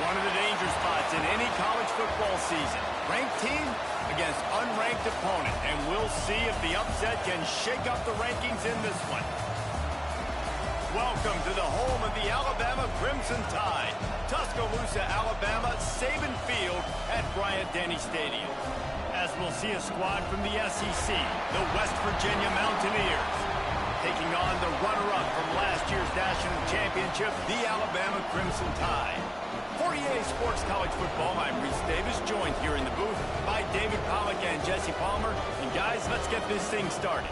One of the danger spots in any college football season. Ranked team against unranked opponent. And we'll see if the upset can shake up the rankings in this one. Welcome to the home of the Alabama Crimson Tide. Tuscaloosa, Alabama, Saban Field at Bryant-Denny Stadium. As we'll see a squad from the SEC, the West Virginia Mountaineers, taking on the runner-up from last year's national championship, the Alabama Crimson Tide. For EA Sports College Football, I'm Reese Davis, joined here in the booth by David Pollack and Jesse Palmer. And guys, let's get this thing started.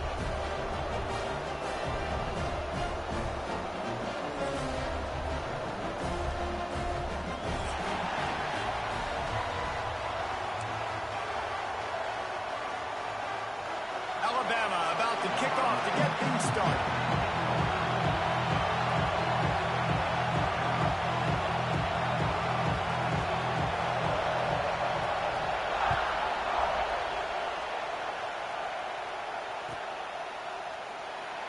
Alabama about to kick off to get things started.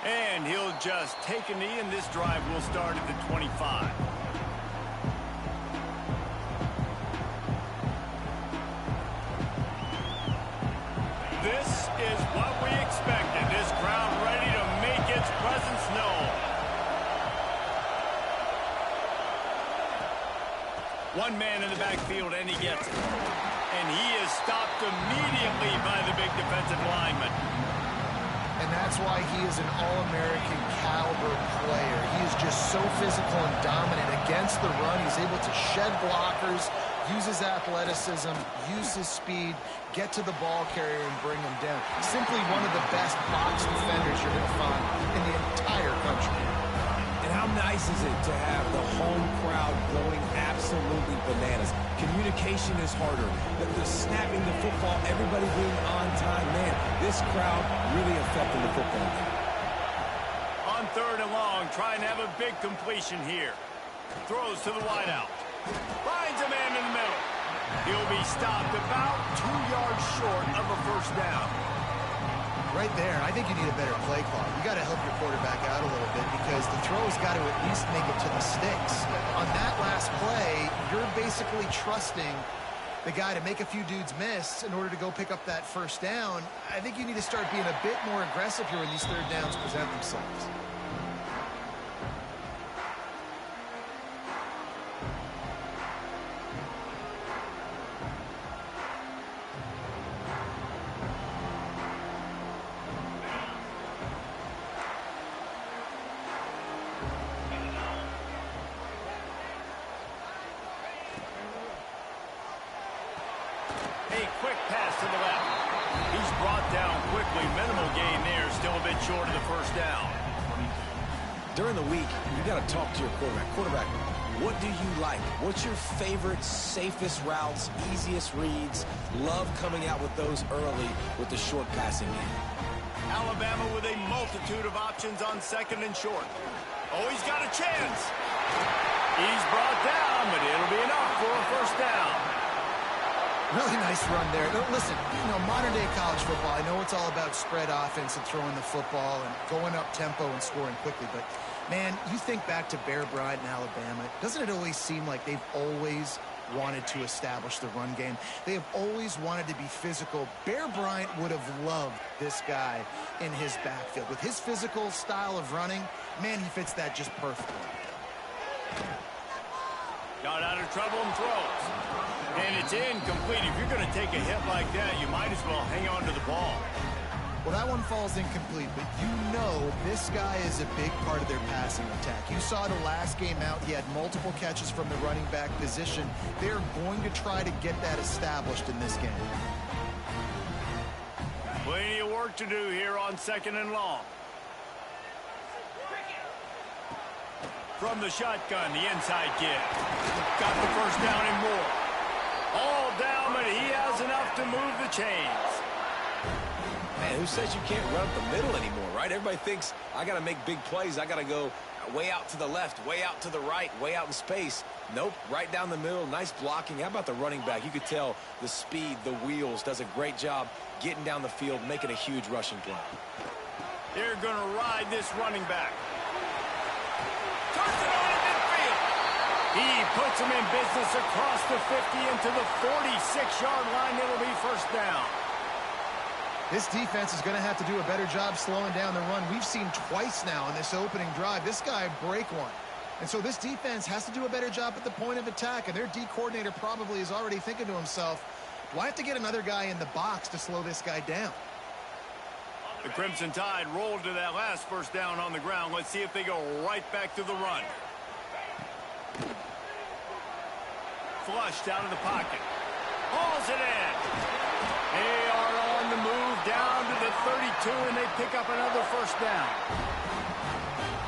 And he'll just take a knee, and this drive will start at the 25. This is what we expected. This crowd ready to make its presence known. One man in the backfield, and he gets it. And he is stopped immediately by the big defensive lineman. And that's why he is an All-American caliber player. He is just so physical and dominant against the run. He's able to shed blockers, use his athleticism, use his speed, get to the ball carrier and bring him down. Simply one of the best box defenders you're going to find in the entire country. And how nice is it to have the home crowd going absolutely bananas? Communication is harder. The snapping the football, everybody being on time. Man, this crowd really affecting the football game. On 3rd and long, trying to have a big completion here. Throws to the wideout. Finds a man in the middle. He'll be stopped about 2 yards short of a first down. Right there, I think you need a better play call. You got to help your quarterback out a little bit because the throw's got to at least make it to the sticks. On that last play, you're basically trusting the guy to make a few dudes miss in order to go pick up that first down. I think you need to start being a bit more aggressive here when these 3rd downs present themselves. A quick pass to the left. He's brought down quickly. Minimal gain there. Still a bit short of the first down. During the week, you got to talk to your quarterback. Quarterback, what do you like? What's your favorite, safest routes, easiest reads? Love coming out with those early with the short passing game. Alabama with a multitude of options on 2nd and short. Oh, he's got a chance. He's brought down, but it'll be enough for a first down. Really nice run there. Listen, modern-day college football, I know it's all about spread offense and throwing the football and going up tempo and scoring quickly, but, man, you think back to Bear Bryant in Alabama, doesn't it always seem like they've always wanted to establish the run game? They have always wanted to be physical. Bear Bryant would have loved this guy in his backfield. With his physical style of running, man, he fits that just perfectly. Got out of trouble and throws. And it's incomplete. If you're going to take a hit like that, you might as well hang on to the ball. Well, that one falls incomplete, but you know this guy is a big part of their passing attack. You saw the last game out, he had multiple catches from the running back position. They're going to try to get that established in this game. Plenty of work to do here on 2nd and long. From the shotgun, the inside kid. Got the first down and more. All down, but he has enough to move the chains. Man, who says you can't run up the middle anymore, right? Everybody thinks, I got to make big plays. I got to go way out to the left, way out to the right, way out in space. Nope, right down the middle. Nice blocking. How about the running back? You could tell the speed, the wheels, does a great job getting down the field, making a huge rushing play. They're going to ride this running back. Turns it on in midfield. He puts him in business across the 50 into the 46-yard line. It'll be first down. This defense is going to have to do a better job slowing down the run. We've seen twice now in this opening drive this guy break one. And so this defense has to do a better job at the point of attack, and their D coordinator probably is already thinking to himself, do I have to get another guy in the box to slow this guy down? The Crimson Tide rolled to that last first down on the ground. Let's see if they go right back to the run. Flushed out of the pocket. Hauls it in. They are on the move down to the 32, and they pick up another first down.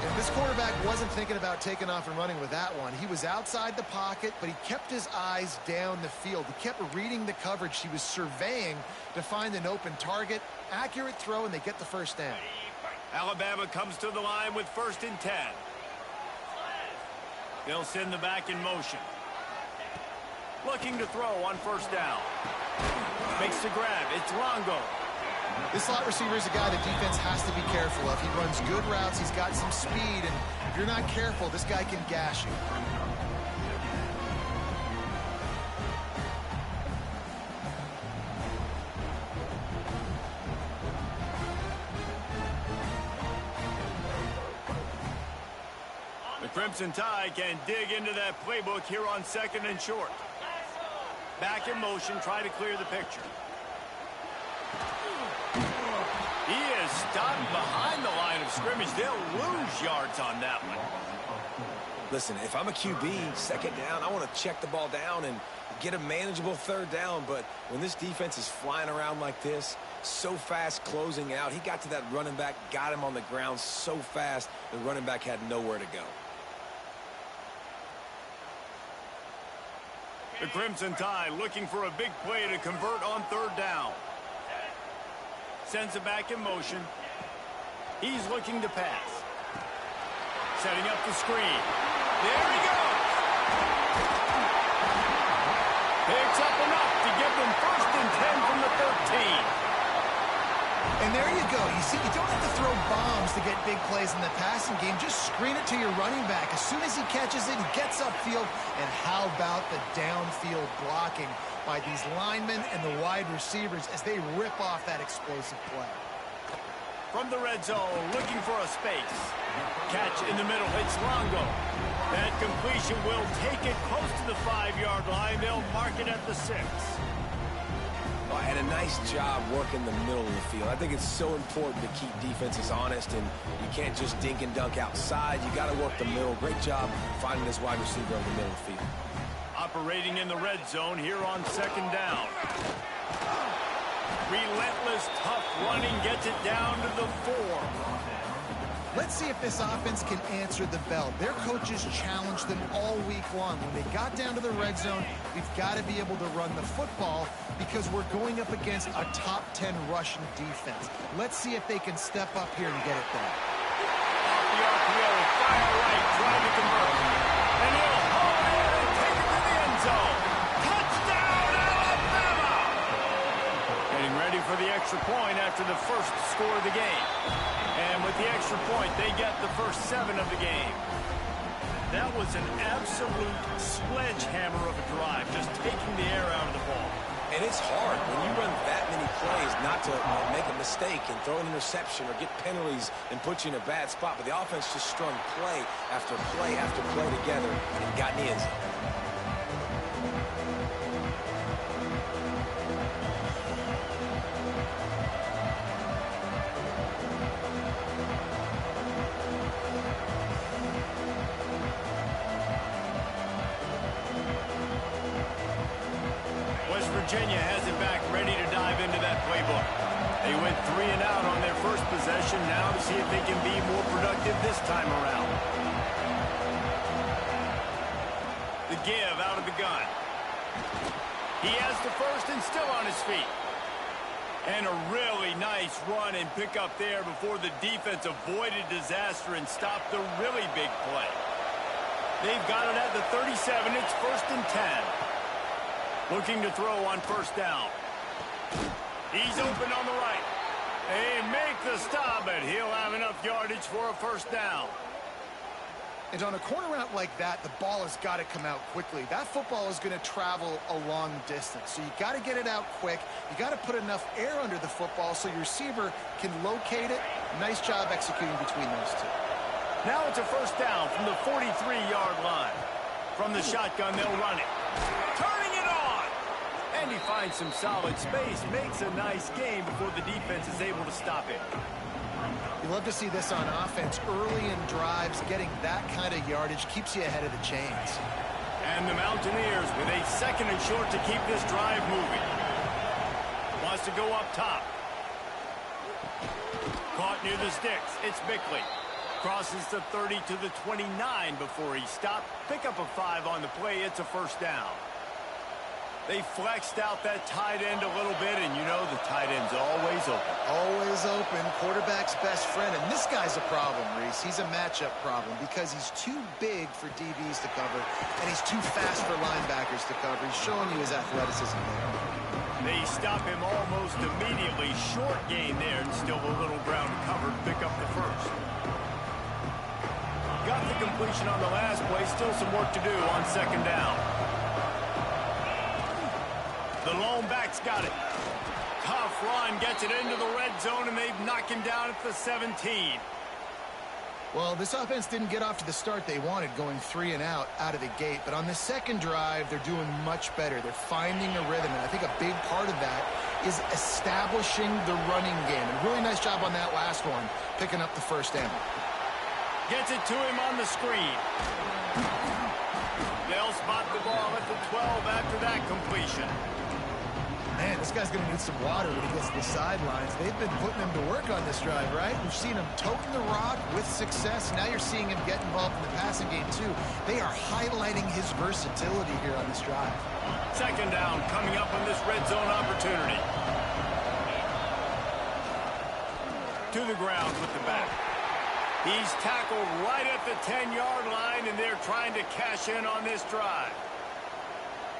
If this quarterback wasn't thinking about taking off and running with that one, he was outside the pocket, but he kept his eyes down the field. He kept reading the coverage. He was surveying to find an open target. Accurate throw, and they get the first down. Alabama comes to the line with 1st and 10. They'll send the back in motion. Looking to throw on first down. Makes the grab. It's Longo. This slot receiver is a guy the defense has to be careful of. He runs good routes. He's got some speed, and if you're not careful, this guy can gash you. The Crimson Tide can dig into that playbook here on 2nd and short. Back in motion, try to clear the picture. He is stopped behind the line of scrimmage. They'll lose yards on that one. Listen, if I'm a QB, 2nd down, I want to check the ball down and get a manageable 3rd down. But when this defense is flying around like this, so fast closing out, he got to that running back, got him on the ground so fast, the running back had nowhere to go. The Crimson Tide looking for a big play to convert on 3rd down. Sends it back in motion. He's looking to pass. Setting up the screen. There he goes. Picks up enough to give them 1st and 10 from the 13. And there you go. You see, you don't have to throw bombs to get big plays in the passing game. Just screen it to your running back. As soon as he catches it, he gets upfield. And how about the downfield blocking by these linemen and the wide receivers as they rip off that explosive play? From the red zone, looking for a space. Catch in the middle. It's Longo. That completion will take it close to the 5-yard line. They'll mark it at the 6. And a nice job working the middle of the field. I think it's so important to keep defenses honest, and you can't just dink and dunk outside. You got to work the middle. Great job finding this wide receiver over the middle of the field. Operating in the red zone here on 2nd down. Relentless, tough running gets it down to the 4. Let's see if this offense can answer the bell. Their coaches challenged them all week long. When they got down to the red zone, we've got to be able to run the football because we're going up against a top 10 rushing defense. Let's see if they can step up here and get it done. Off the RPO, fire right, trying to convert. And he'll hold it and take it to the end zone. Touchdown, Alabama! Getting ready for the extra point after the first score of the game. And with the extra point, they get the first 7 of the game. That was an absolute sledgehammer of a drive, just taking the air out of the ball. And it's hard when you run that many plays not to make a mistake and throw an interception or get penalties and put you in a bad spot. But the offense just strung play after play after play together and got in the end zone. Virginia has it back, ready to dive into that playbook. They went 3 and out on their first possession. Now to see if they can be more productive this time around. The give out of the gun. He has the first and still on his feet. And a really nice run and pick up there before the defense avoided disaster and stopped the really big play. They've got it at the 37. It's 1st and 10. Looking to throw on first down. He's open on the right. They make the stop, but he'll have enough yardage for a first down. And on a corner route like that, the ball has got to come out quickly. That football is going to travel a long distance. So you got to get it out quick. You got to put enough air under the football so your receiver can locate it. Nice job executing between those two. Now it's a first down from the 43-yard line. From the shotgun, they'll run it. Turning it on! And he finds some solid space, makes a nice game before the defense is able to stop it. You love to see this on offense. Early in drives, getting that kind of yardage keeps you ahead of the chains. And the Mountaineers with a second and short to keep this drive moving. Wants to go up top. Caught near the sticks. It's Bickley. Crosses the 30 to the 29 before he stopped. Pick up a 5 on the play. It's a first down. They flexed out that tight end a little bit, and you know the tight end's always open. Always open. Quarterback's best friend. And this guy's a problem, Reese. He's a matchup problem because he's too big for DBs to cover, and he's too fast for linebackers to cover. He's showing you his athleticism there. They stop him almost immediately. Short gain there, and still a little ground to cover to pick up the first. Got the completion on the last play. Still some work to do on second down. The lone back's got it. Tough run, gets it into the red zone, and they've knocked him down at the 17. Well, this offense didn't get off to the start they wanted, going 3 and out of the gate. But on the second drive, they're doing much better. They're finding a rhythm, and I think a big part of that is establishing the running game. And really nice job on that last one, picking up the first down. Gets it to him on the screen. They'll spot the ball at the 12 after that completion. Man, this guy's going to need some water when he gets to the sidelines. They've been putting him to work on this drive, right? We've seen him toting the rock with success. Now you're seeing him get involved in the passing game, too. They are highlighting his versatility here on this drive. Second down coming up on this red zone opportunity. To the ground with the back. He's tackled right at the 10-yard line, and they're trying to cash in on this drive.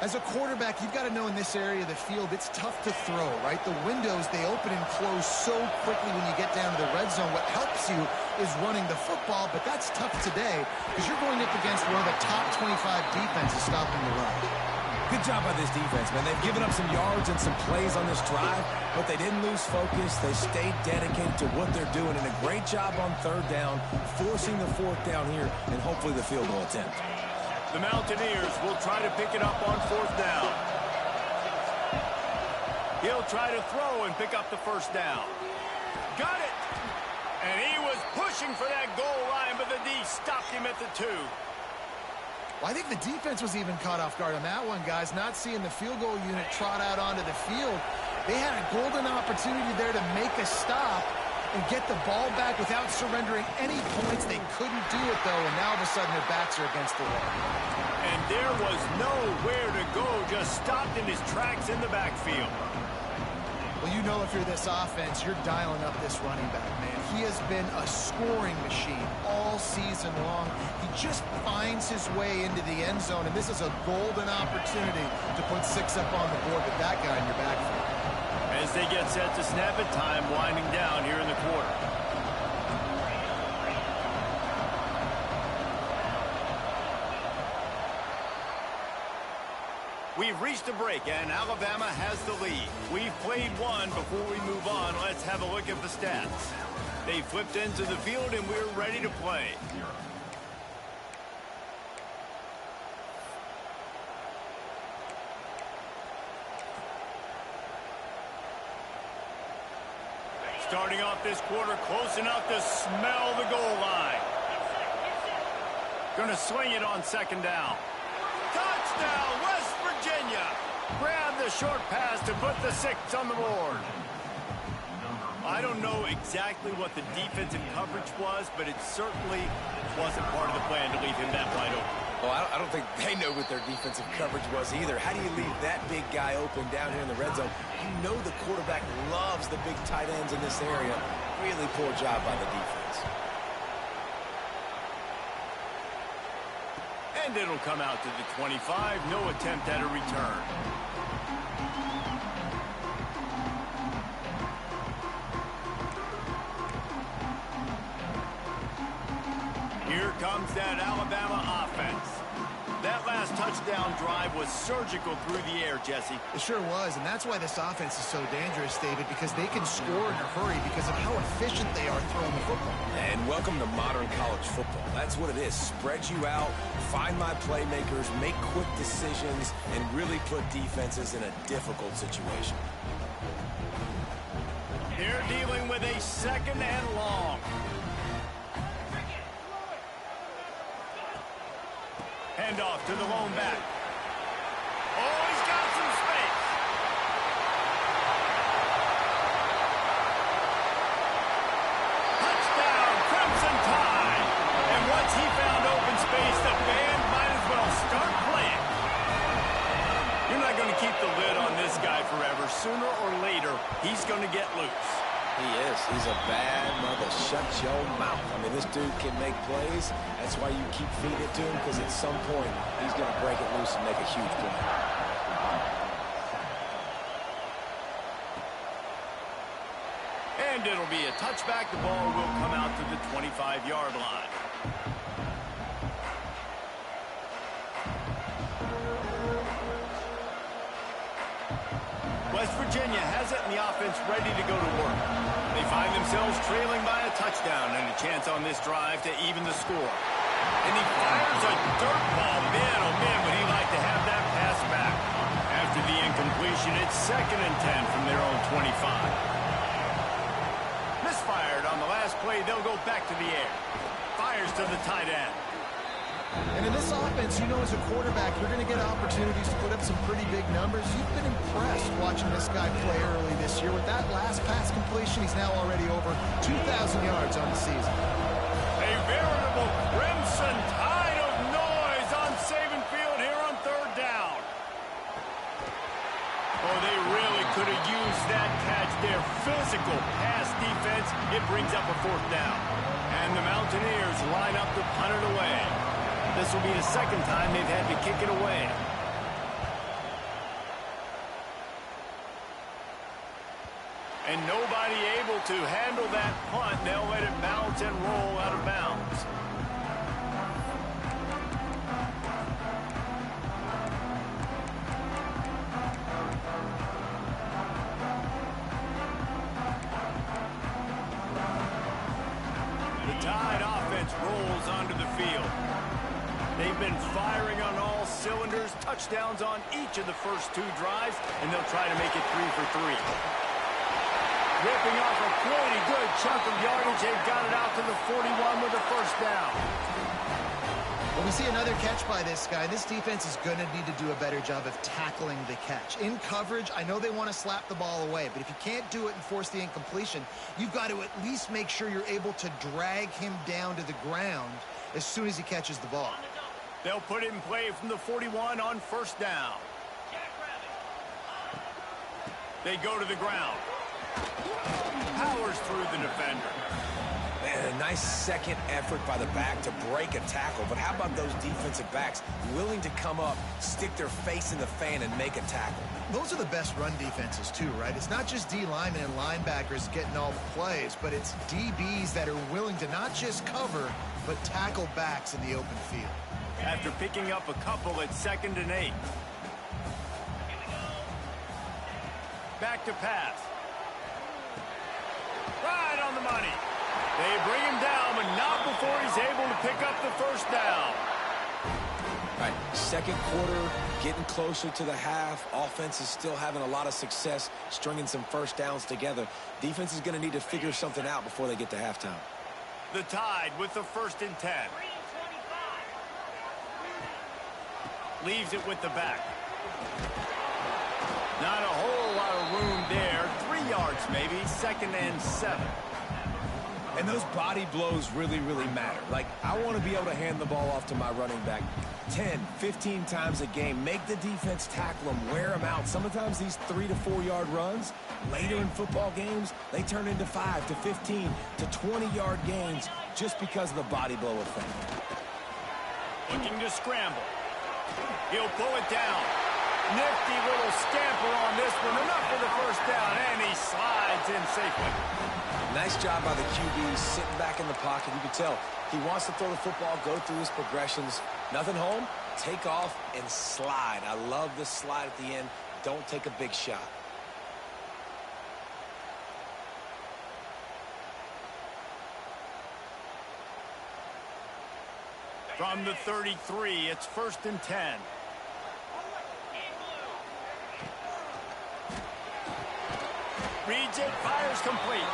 As a quarterback, you've got to know in this area of the field, it's tough to throw, right? The windows, they open and close so quickly when you get down to the red zone. What helps you is running the football, but that's tough today because you're going up against one of the top 25 defenses stopping the run. Good job by this defense, man. They've given up some yards and some plays on this drive, but they didn't lose focus. They stayed dedicated to what they're doing, and a great job on third down, forcing the fourth down here, and hopefully the field goal attempt. The Mountaineers will try to pick it up on fourth down. He'll try to throw and pick up the first down. Got it! And he was pushing for that goal line, but the D stopped him at the 2. Well, I think the defense was even caught off guard on that one, guys. Not seeing the field goal unit trot out onto the field. They had a golden opportunity there to make a stop and get the ball back without surrendering any points. They couldn't do it, though, and now all of a sudden their backs are against the wall. And there was nowhere to go, just stopped in his tracks in the backfield. Well, you know if you're this offense, you're dialing up this running back, man. He has been a scoring machine all season long. He just finds his way into the end zone, and this is a golden opportunity to put 6 up on the board with that guy in your backfield. As they get set to snap it, time winding down here in the quarter. We've reached a break, and Alabama has the lead. We've played one. Before we move on, let's have a look at the stats. They flipped into the field, and we're ready to play. Starting off this quarter, close enough to smell the goal line. Going to swing it on second down. Touchdown, West Virginia. Grab the short pass to put the 6 on the board. I don't know exactly what the defensive coverage was, but it certainly wasn't part of the plan to leave him that wide open. Well, I don't think they know what their defensive coverage was either. How do you leave that big guy open down here in the red zone? You know the quarterback loves the big tight ends in this area. Really poor job by the defense. And it'll come out to the 25. No attempt at a return. Here comes that Alabama offense. That last touchdown drive was surgical through the air, Jesse. It sure was, and that's why this offense is so dangerous, David, because they can score in a hurry because of how efficient they are throwing the football. And welcome to modern college football. That's what it is. Spread you out, find my playmakers, make quick decisions, and really put defenses in a difficult situation. They're dealing with a second and long. Hand off to the lone back. Oh, he's got some space. Touchdown, Crimson Tide. And once he found open space, the band might as well start playing. You're not going to keep the lid on this guy forever. Sooner or later, he's going to get loose. He is. He's a bad mother. Shut your mouth. I mean, this dude can make plays. That's why you keep feeding it to him, because at some point, he's going to break it loose and make a huge play. And it'll be a touchback. The ball will come out to the 25-yard line. West Virginia has it, and the offense ready to go to work. They find themselves trailing by a touchdown and a chance on this drive to even the score. And he fires a dirt ball. Man, oh man, would he like to have that pass back. After the incompletion, it's 2nd and 10 from their own 25. Misfired on the last play. They'll go back to the air. Fires to the tight end. And in this offense, you know, as a quarterback, you're going to get opportunities to put up some pretty big numbers. You've been impressed watching this guy play early this year. With that last pass completion, he's now already over 2,000 yards on the season. A veritable Crimson Tide of noise on Saban Field here on 3rd down. Oh, they really could have used that catch there. Physical pass defense. It brings up a 4th down. And the Mountaineers line up to punt it away. This will be the 2nd time they've had to kick it away. And nobody able to handle that punt. They'll let it bounce and roll out of bounds. The Tide offense rolls onto the field. They've been firing on all cylinders, touchdowns on each of the first 2 drives, and they'll try to make it 3 for 3. Ripping off a pretty good chunk of yardage. They've got it out to the 41 with a 1st down. Well, we see another catch by this guy. This defense is going to need to do a better job of tackling the catch. In coverage, I know they want to slap the ball away, but if you can't do it and force the incompletion, you've got to at least make sure you're able to drag him down to the ground as soon as he catches the ball. They'll put it in play from the 41 on 1st down. They go to the ground. Powers through the defender. Man, a nice second effort by the back to break a tackle. But how about those defensive backs willing to come up, stick their face in the fan, and make a tackle? Those are the best run defenses, too, right? It's not just D linemen and linebackers getting all the plays, but it's DBs that are willing to not just cover, but tackle backs in the open field. After picking up a couple at 2nd and 8. Back to pass. Right on the money. They bring him down, but not before he's able to pick up the 1st down. All right, 2nd quarter, getting closer to the half. Offense is still having a lot of success stringing some 1st downs together. Defense is going to need to figure something out before they get to halftime. The Tide with the 1st and 10. Leaves it with the back. Not a whole lot of room there. 3 yards maybe. 2nd and 7. And those body blows really, really matter. Like, I want to be able to hand the ball off to my running back 10, 15 times a game. Make the defense tackle them, wear them out. Sometimes these 3 to 4 yard runs, later in football games, they turn into 5 to 15 to 20 yard gains just because of the body blow effect. Looking to scramble. He'll pull it down. Nifty little scamper on this one. Enough for the first down, and he slides in safely. Nice job by the QB sitting back in the pocket. You can tell he wants to throw the football, go through his progressions. Nothing home, take off and slide. I love this slide at the end. Don't take a big shot. From the 33, it's 1st and 10. Reads it, fires complete.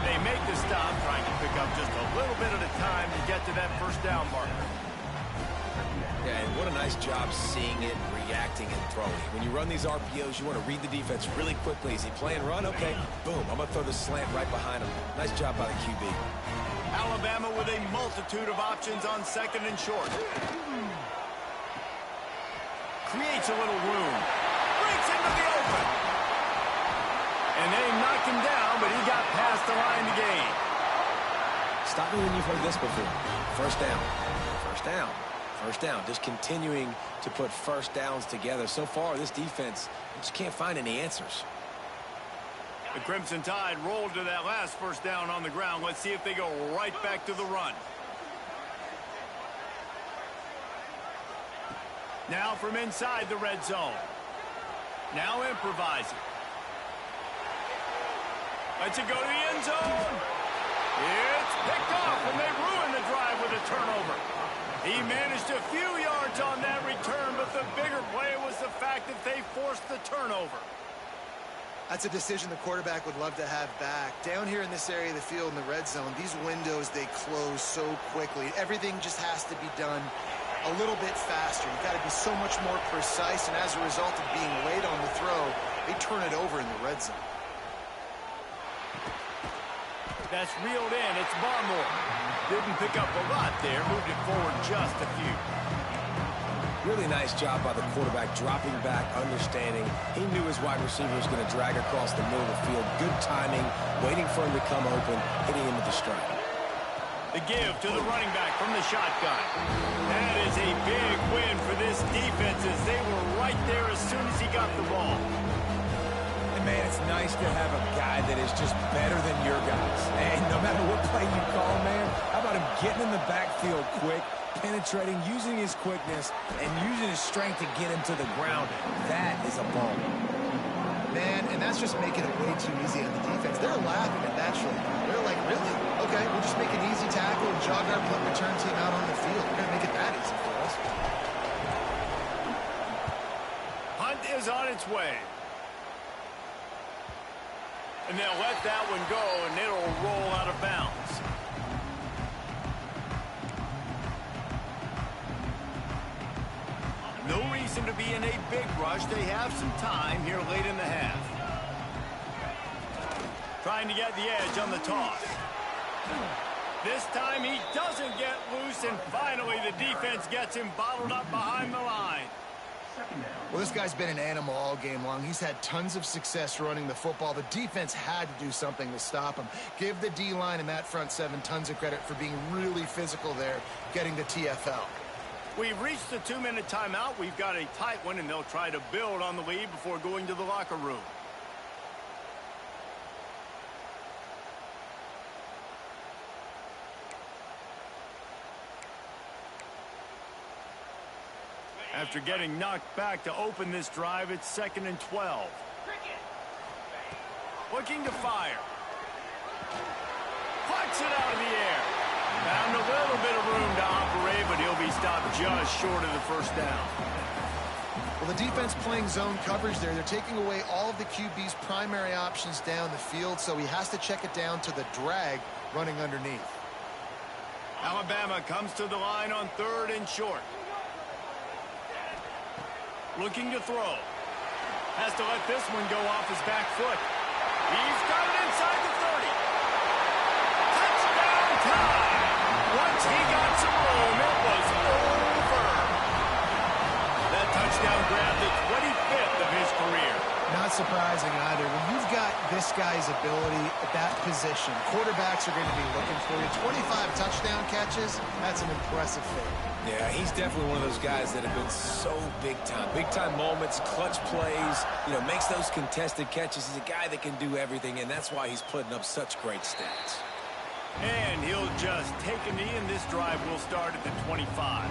They make the stop, trying to pick up just a little bit at a time to get to that first down marker. Yeah, and what a nice job seeing it, reacting, and throwing. When you run these RPOs, you want to read the defense really quickly. Is he playing run? Okay, boom. I'm going to throw the slant right behind him. Nice job by the QB. Alabama with a multitude of options on 2nd and short. Creates a little room. Breaks into the open. And they knocked him down, but he got past the line to gain. Stop me when you've heard this before. First down. First down. First down. Just continuing to put first downs together. So far, this defense just can't find any answers. The Crimson Tide rolled to that last first down on the ground. Let's see if they go right back to the run. Now from inside the red zone. Now improvising. Lets it go to the end zone. It's picked off, and they ruin the drive with a turnover. He managed a few yards on that return, but the bigger play was the fact that they forced the turnover. That's a decision the quarterback would love to have back. Down here in this area of the field in the red zone, these windows, they close so quickly. Everything just has to be done a little bit faster. You've got to be so much more precise, and as a result of being late on the throw, they turn it over in the red zone. That's reeled in. It's Barmore. Didn't pick up a lot there. Moved it forward just a few. Really nice job by the quarterback, dropping back, understanding. He knew his wide receiver was going to drag across the middle of the field. Good timing, waiting for him to come open, hitting him with the strike. The give to the running back from the shotgun. That is a big win for this defense as they were right there as soon as he got the ball. And man, it's nice to have a guy that is just better than your guys. And no matter what play you call, man, how about him getting in the backfield quick, penetrating, using his quickness, and using his strength to get him to the ground. That is a ball. Man, and that's just making it way too easy on the defense. They're laughing at that short. They're like, really? Okay, we'll just make an easy tackle and jog our punt return team out on the field. We're going to make it that easy for us. Hunt is on its way. And they'll let that one go, and it'll roll out of bounds. No reason to be in a big rush. They have some time here late in the half. Trying to get the edge on the toss. This time he doesn't get loose, and finally the defense gets him bottled up behind the line. Well, this guy's been an animal all game long. He's had tons of success running the football. The defense had to do something to stop him. Give the D-line and that front seven tons of credit for being really physical there, getting the TFL. We've reached the 2-minute timeout. We've got a tight one, and they'll try to build on the lead before going to the locker room. After getting knocked back to open this drive, it's 2nd and 12. Looking to fire. Flicks it out of the air. Found a little bit of room to operate, but he'll be stopped just short of the first down. Well, the defense playing zone coverage there. They're taking away all of the QB's primary options down the field, so he has to check it down to the drag running underneath. Alabama comes to the line on 3rd and short. Looking to throw. Has to let this one go off his back foot. He's got it inside the 30. Touchdown time! Once he got some room, it was over. That touchdown grabbed the 25th of his career. Not surprising either. When you you've got this guy's ability at that position, quarterbacks are going to be looking for you. 25 touchdown catches, that's an impressive feat. Yeah, he's definitely one of those guys that have been so big time. Big time moments, clutch plays, makes those contested catches. He's a guy that can do everything, and that's why he's putting up such great stats. And he'll just take a knee, and this drive will start at the 25.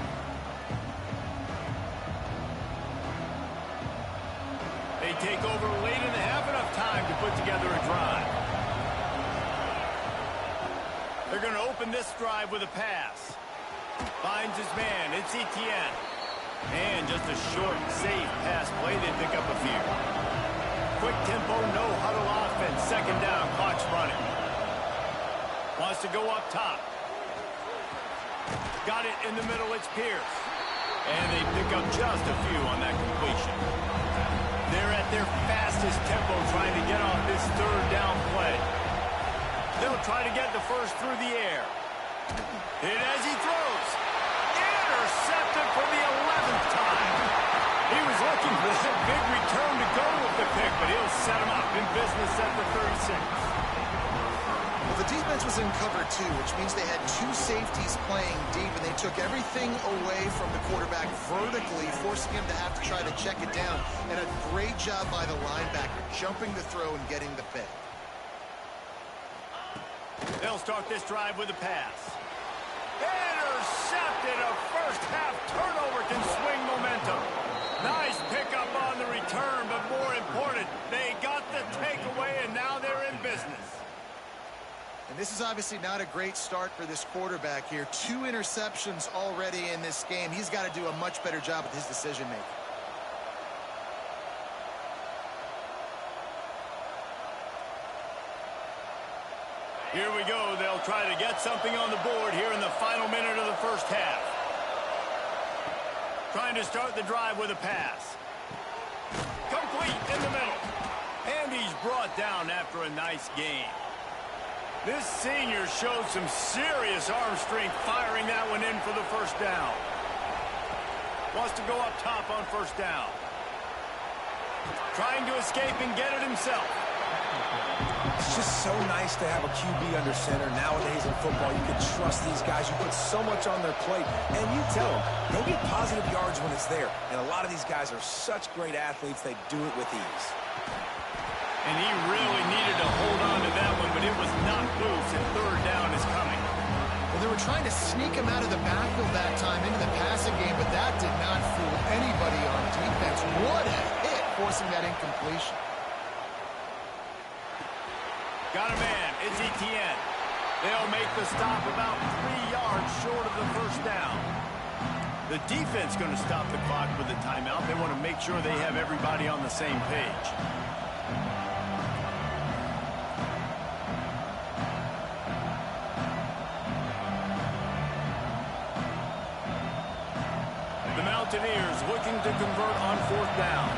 They take over late in the half, enough time to put together a drive. They're going to open this drive with a pass. Finds his man. It's Etienne. And just a short, safe pass play. They pick up a few. Quick tempo, no huddle offense. Second down, clock's running. Wants to go up top. Got it in the middle. It's Pierce. And they pick up just a few on that completion. They're at their fastest tempo trying to get off this third down play. They'll try to get the first through the air. Hit as he throws. Intercepted for the 11th time. He was looking for that big return to go with the pick, but he'll set him up in business at the 36. Well, the defense was in cover two, which means they had two safeties playing deep, and they took everything away from the quarterback vertically, forcing him to have to try to check it down. And a great job by the linebacker, jumping the throw and getting the pick. They'll start this drive with a pass. Intercepted. A first-half turnover can swing momentum. Nice pickup on the return, but more important, they got the takeaway, and now they're in business. And this is obviously not a great start for this quarterback here. 2 interceptions already in this game. He's got to do a much better job with his decision-making. Here we go. They'll try to get something on the board here in the final minute of the first half. Trying to start the drive with a pass. Complete in the middle. And he's brought down after a nice game. This senior showed some serious arm strength firing that one in for the first down. Wants to go up top on first down. Trying to escape and get it himself. It's just so nice to have a QB under center. Nowadays in football, you can trust these guys. You put so much on their plate, and you tell them they'll get positive yards when it's there. And a lot of these guys are such great athletes, they do it with ease. And he really needed to hold on to that one, but it was not loose, and third down is coming. Well, they were trying to sneak him out of the backfield that time into the passing game, but that did not fool anybody on defense. What a hit, forcing that incompletion. Got a man. It's Etienne. They'll make the stop about 3 yards short of the first down. The defense going to stop the clock with a timeout. They want to make sure they have everybody on the same page. The Mountaineers looking to convert on fourth down.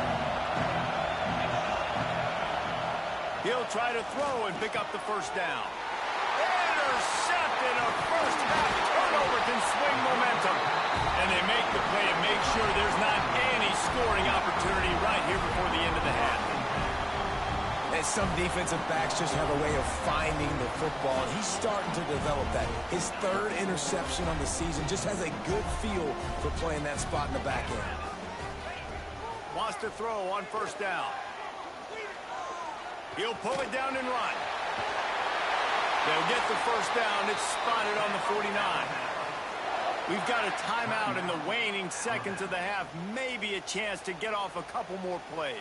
He'll try to throw and pick up the first down. Intercepted. A first-half turnover can swing momentum. And they make the play and make sure there's not any scoring opportunity right here before the end of the half. And some defensive backs just have a way of finding the football, and he's starting to develop that. His 3rd interception on the season, just has a good feel for playing that spot in the back end. Wants to throw on first down. He'll pull it down and run. They'll get the first down. It's spotted on the 49. We've got a timeout in the waning seconds of the half. Maybe a chance to get off a couple more plays.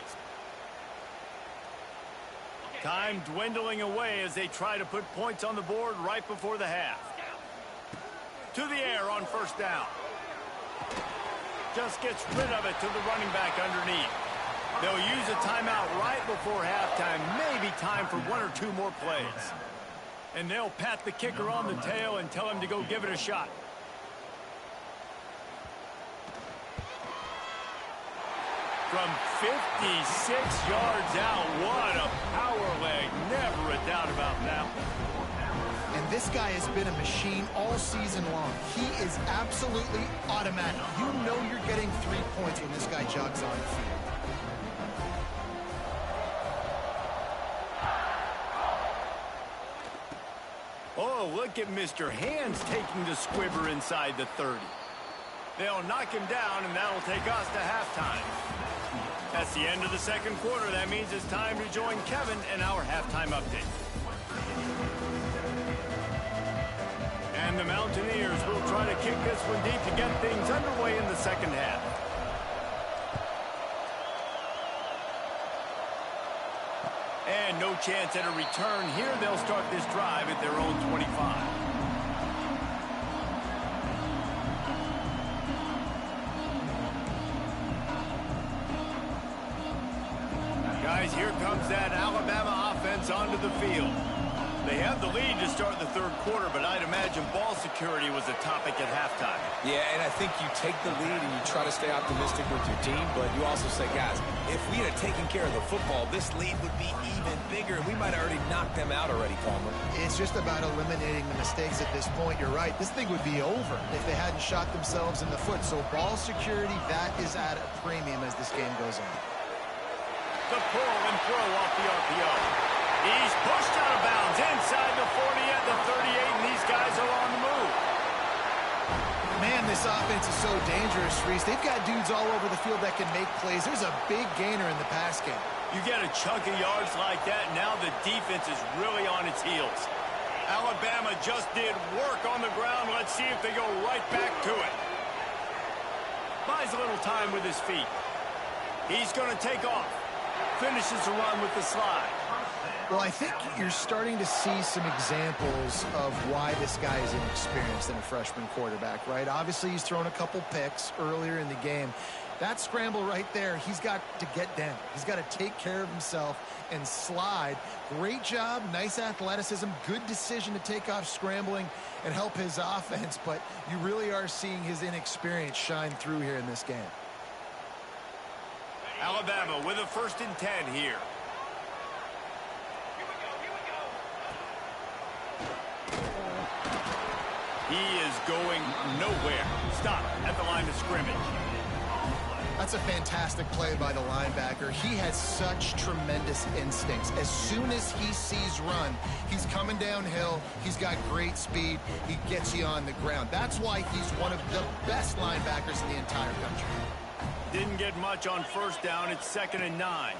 Time dwindling away as they try to put points on the board right before the half. To the air on first down. Just gets rid of it to the running back underneath. They'll use a timeout right before halftime. Maybe time for 1 or 2 more plays. And they'll pat the kicker on the tail and tell him to go give it a shot. From 56 yards out, what a power leg. Never a doubt about that. And this guy has been a machine all season long. He is absolutely automatic. You know you're getting 3 points when this guy jogs on the field. Oh, look at Mr. Hands taking the squibber inside the 30. They'll knock him down, and that'll take us to halftime. That's the end of the second quarter. That means it's time to join Kevin in our halftime update. And the Mountaineers will try to kick this one deep to get things underway in the second half. And no chance at a return here. They'll start this drive at their own 25. Guys, here comes that Alabama offense onto the field. They have the lead to start the third quarter, but I'd imagine ball security was a topic at halftime. Yeah, and I think you take the lead and you try to stay optimistic with your team, but you also say, guys, if we had taken care of the football, this lead would be even bigger, and we might have already knocked them out already, Palmer. It's just about eliminating the mistakes at this point. You're right. This thing would be over if they hadn't shot themselves in the foot. So ball security, that is at a premium as this game goes on. The pull and throw off the RPO. He's pushed out of bounds inside the 40 at the 38, and these guys are on the move. Man, this offense is so dangerous, Reese. They've got dudes all over the field that can make plays. There's a big gainer in the pass game. You get a chunk of yards like that, now the defense is really on its heels. Alabama just did work on the ground. Let's see if they go right back to it. Buys a little time with his feet. He's going to take off. Finishes the run with the slide. Well, I think you're starting to see some examples of why this guy is inexperienced in a freshman quarterback, right? Obviously, he's thrown a couple picks earlier in the game. That scramble right there, he's got to get down. He's got to take care of himself and slide. Great job, nice athleticism, good decision to take off scrambling and help his offense, but you really are seeing his inexperience shine through here in this game. Alabama with a 1st and 10 here. He is going nowhere. Stop at the line of scrimmage. That's a fantastic play by the linebacker. He has such tremendous instincts. As soon as he sees run, he's coming downhill. He's got great speed. He gets you on the ground. That's why he's one of the best linebackers in the entire country. Didn't get much on 1st down. It's 2nd and 9.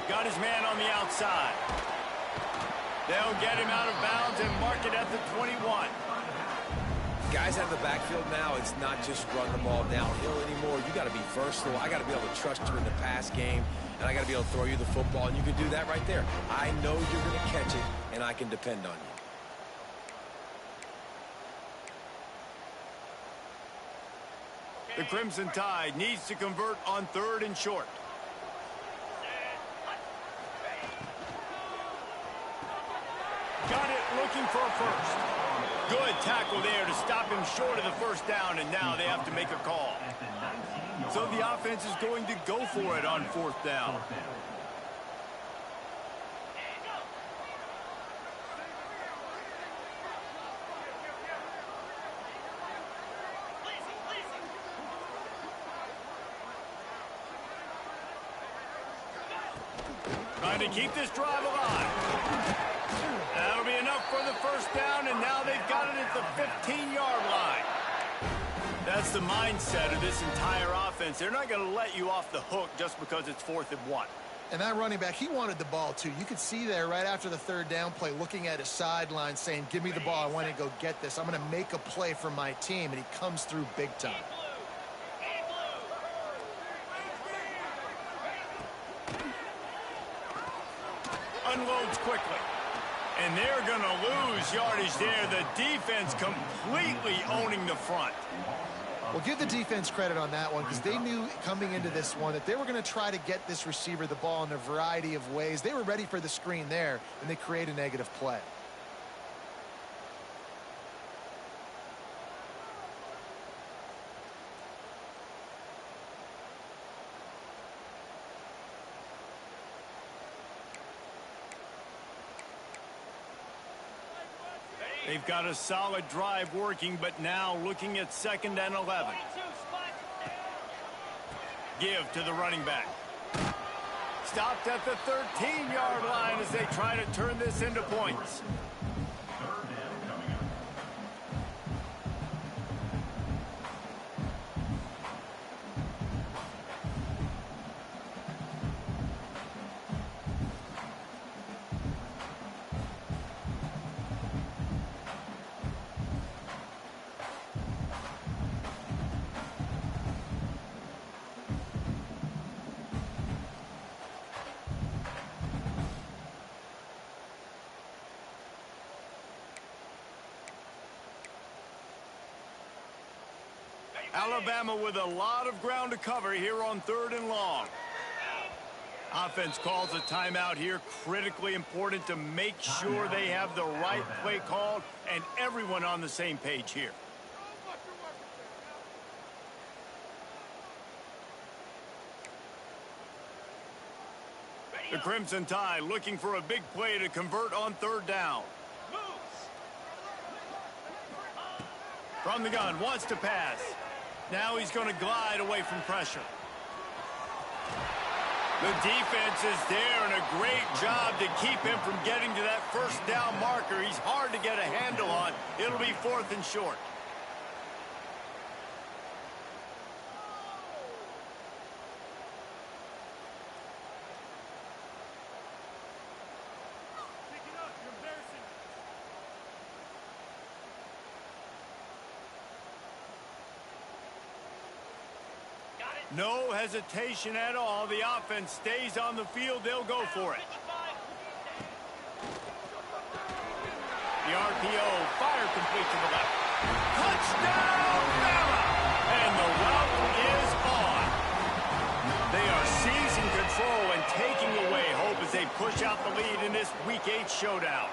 Got his man on the outside. They'll get him out of bounds and mark it at the 21. Guys out of the backfield now, it's not just run the ball downhill anymore. You got to be versatile. I got to be able to trust you in the pass game, and I got to be able to throw you the football, and you can do that right there. I know you're going to catch it, and I can depend on you. The Crimson Tide needs to convert on 3rd and short. Got it, looking for a first. Good tackle there to stop him short of the 1st down, and now they have to make a call. So the offense is going to go for it on 4th down. Trying to keep this drive alive. That'll be enough for the 1st down, and now they've got it at the 15-yard line. That's the mindset of this entire offense. They're not going to let you off the hook just because it's 4th and 1. And that running back, he wanted the ball, too. You could see there right after the 3rd down play, looking at his sideline, saying, give me the ball. I want to go get this. I'm going to make a play for my team, and he comes through big time. Unloads quickly. And they're going to lose yardage there. The defense completely owning the front. Well, give the defense credit on that one because they knew coming into this one that they were going to try to get this receiver the ball in a variety of ways. They were ready for the screen there, and they create a negative play. They've got a solid drive working, but now looking at 2nd and 11. Give to the running back. Stopped at the 13-yard line as they try to turn this into points. Alabama with a lot of ground to cover here on 3rd and long. Offense calls a timeout here. Critically important to make sure they have the right play called and everyone on the same page here. The Crimson Tide looking for a big play to convert on 3rd down. From the gun, wants to pass. Now he's going to glide away from pressure. The defense is there, and a great job to keep him from getting to that 1st down marker. He's hard to get a handle on. It'll be 4th and short. No hesitation at all. The offense stays on the field. They'll go for it. The RPO, fire complete to the left. Touchdown, Bama! And the route is on. They are seizing control and taking away hope as they push out the lead in this Week 8 showdown.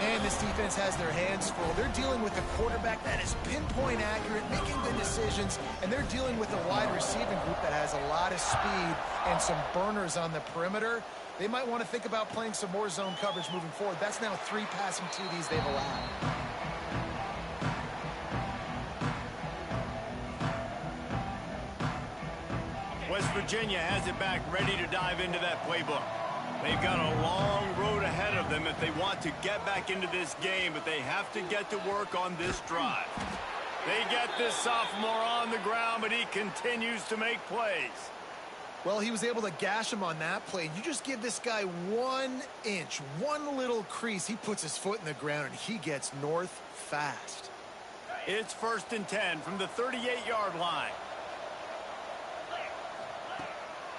And this defense has their hands full. They're dealing with a quarterback that is pinpoint accurate, making good decisions, and they're dealing with a wide receiving group that has a lot of speed and some burners on the perimeter. They might want to think about playing some more zone coverage moving forward. That's now 3 passing TDs they've allowed. West Virginia has it back, ready to dive into that playbook. They've got a long road ahead of them if they want to get back into this game, but they have to get to work on this drive. They get this sophomore on the ground, but he continues to make plays. Well, he was able to gash him on that play. You just give this guy 1 inch, one little crease, he puts his foot in the ground, and he gets north fast. It's 1st and 10 from the 38-yard line.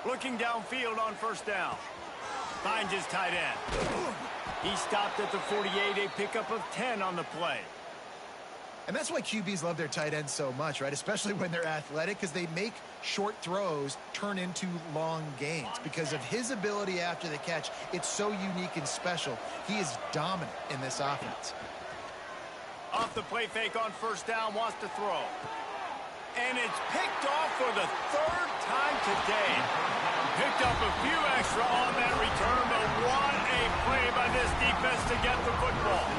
Looking downfield on 1st down. Finds his tight end. He stopped at the 48, a pickup of 10 on the play. And that's why QBs love their tight ends so much, right? Especially when they're athletic, because they make short throws turn into long gains. Because of his ability after the catch, it's so unique and special. He is dominant in this offense. Off the play fake on 1st down, wants to throw. And it's picked off for the 3rd time today. Picked up a few extra on that return, but what a play by this defense to get the football.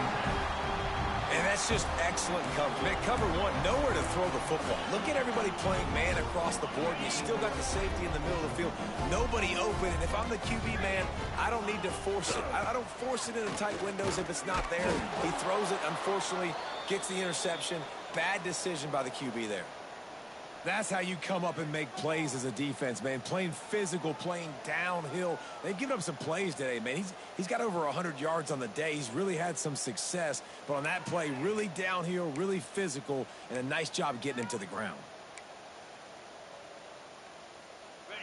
And that's just excellent coverage. Man, cover 1, nowhere to throw the football. Look at everybody playing man across the board, and you still got the safety in the middle of the field. Nobody open, and if I'm the QB, man, I don't need to force it. I don't force it into tight windows if it's not there. He throws it, unfortunately, gets the interception. Bad decision by the QB there. That's how you come up and make plays as a defense, man. Playing physical, playing downhill. They've given up some plays today, man. He's got over 100 yards on the day. He's really had some success. But on that play, really downhill, really physical, and a nice job getting him to the ground.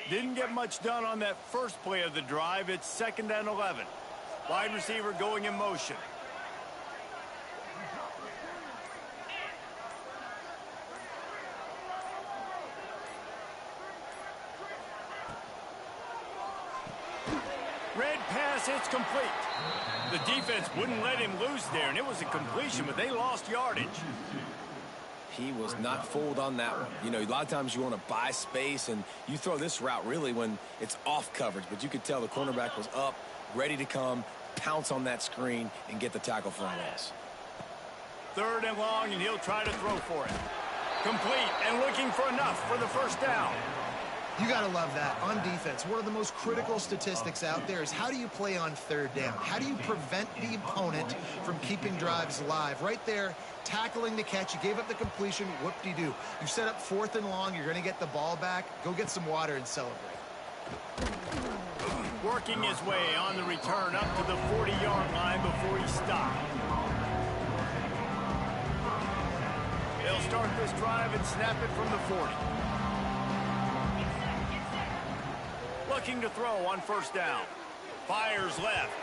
Didn't get much done on that first play of the drive. It's 2nd and 11. Wide receiver going in motion. Red pass, it's complete. The defense wouldn't let him loose there, and it was a completion, but they lost yardage. He was not fooled on that one. You know, a lot of times you want to buy space, and you throw this route really when it's off coverage, but you could tell the cornerback was up, ready to come, pounce on that screen, and get the tackle for a loss. 3rd and long, and he'll try to throw for it. Complete, and looking for enough for the 1st down. You got to love that. On defense, one of the most critical statistics out there is how do you play on third down? How do you prevent the opponent from keeping drives alive? Right there, tackling the catch. You gave up the completion. Whoop-de-doo. You set up 4th and long. You're going to get the ball back. Go get some water and celebrate. Working his way on the return up to the 40-yard line before he stopped. They'll start this drive and snap it from the 40. Looking to throw on first down. Fires left.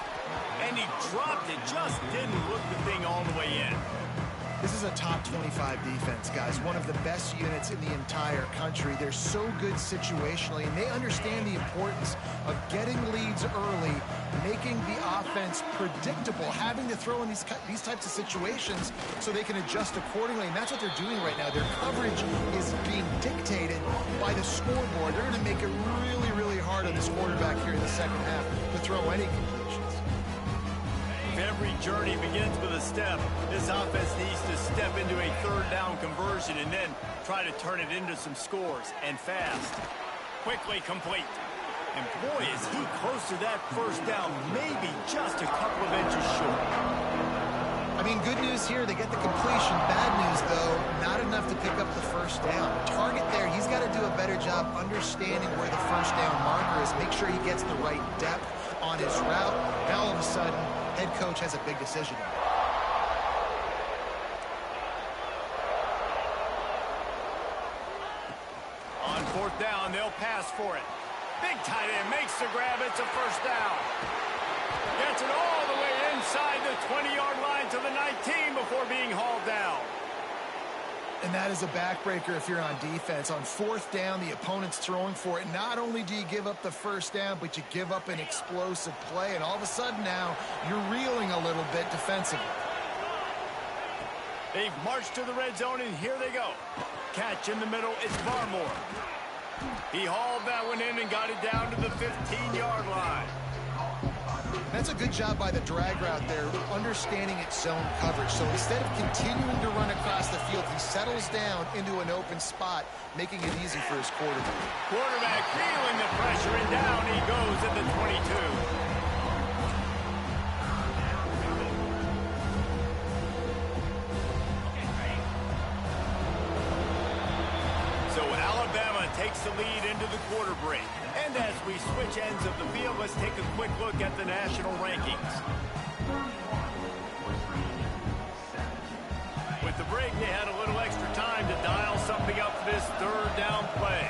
And he dropped it. Just didn't look the thing all the way in. This is a top 25 defense, guys. One of the best units in the entire country. They're so good situationally, and they understand the importance of getting leads early, making the offense predictable, having to throw in these types of situations so they can adjust accordingly. And that's what they're doing right now. Their coverage is being dictated by the scoreboard. They're going to make it really, really hard on this quarterback here in the second half to throw any completions. Every journey begins with a step. This offense needs to step into a third down conversion and then try to turn it into some scores, and fast. Quickly complete. And boy, is he close to that first down, maybe just a couple of inches short. I mean, good news here, they get the completion. Bad news, though, not enough to pick up the first down. Target there, he's got to do a better job understanding where the first down marker is, make sure he gets the right depth on his route. Now, all of a sudden, head coach has a big decision. On 4th down, they'll pass for it. Big tight end makes the grab. It's a first down. Gets it all the way inside the 20-yard line to the 19 before being hauled down. And that is a backbreaker if you're on defense. On 4th down, the opponent's throwing for it. Not only do you give up the first down, but you give up an explosive play. And all of a sudden now, you're reeling a little bit defensively. They've marched to the red zone, and here they go. Catch in the middle. It's Barmore. He hauled that one in and got it down to the 15-yard line. That's a good job by the drag route there, understanding its zone coverage. So instead of continuing to run across the field, he settles down into an open spot, making it easy for his quarterback. Quarterback feeling the pressure, and down he goes at the 22. So Alabama takes the lead into the quarter break. And as we switch ends of the field, let's take a quick look at the national rankings. With the break, they had a little extra time to dial something up for this third down play.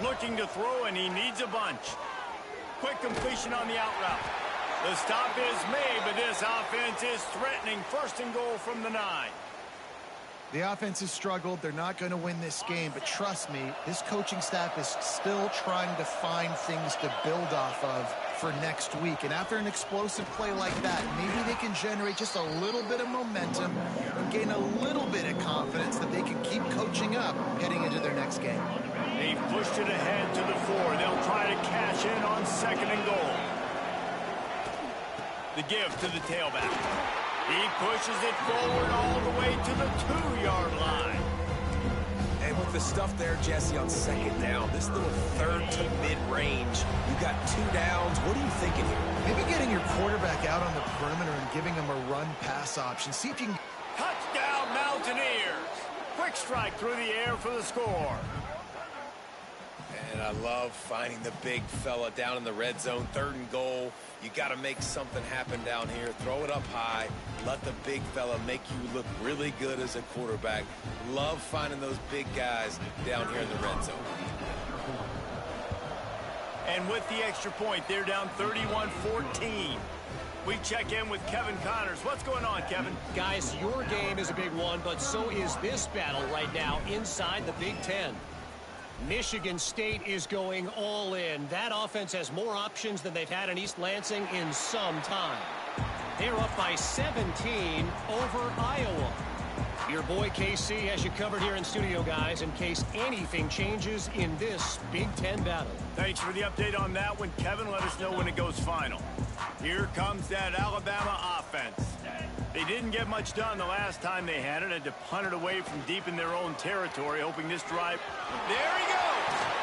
Looking to throw, and he needs a bunch. Quick completion on the out route. The stop is made, but this offense is threatening. 1st and goal from the 9. The offense has struggled. They're not going to win this game, but trust me, this coaching staff is still trying to find things to build off of for next week. And after an explosive play like that, maybe they can generate just a little bit of momentum and gain a little bit of confidence that they can keep coaching up heading into their next game. They've pushed it ahead to the 4. They'll try to cash in on 2nd and goal. The give to the tailback. He pushes it forward all the way to the 2-yard line. And with the stuff there, Jesse, on 2nd down, this little third to mid-range, you got 2 downs. What are you thinking here? Maybe getting your quarterback out on the perimeter and giving him a run-pass option. See if you can... Touchdown, Mountaineers. Quick strike through the air for the score. And I love finding the big fella down in the red zone. 3rd and goal. You got to make something happen down here. Throw it up high. Let the big fella make you look really good as a quarterback. Love finding those big guys down here in the red zone. And with the extra point, they're down 31-14. We check in with Kevin Connors. What's going on, Kevin? Guys, your game is a big one, but so is this battle right now inside the Big Ten. Michigan State is going all in. That offense has more options than they've had in East Lansing in some time. They're up by 17 over Iowa. Your boy KC has you covered here in studio, guys, in case anything changes in this Big Ten battle. Thanks for the update on that one, Kevin. Let us know when it goes final. Here comes that Alabama offense. They didn't get much done the last time they had it. Had to punt it away from deep in their own territory, hoping this drive. There he goes!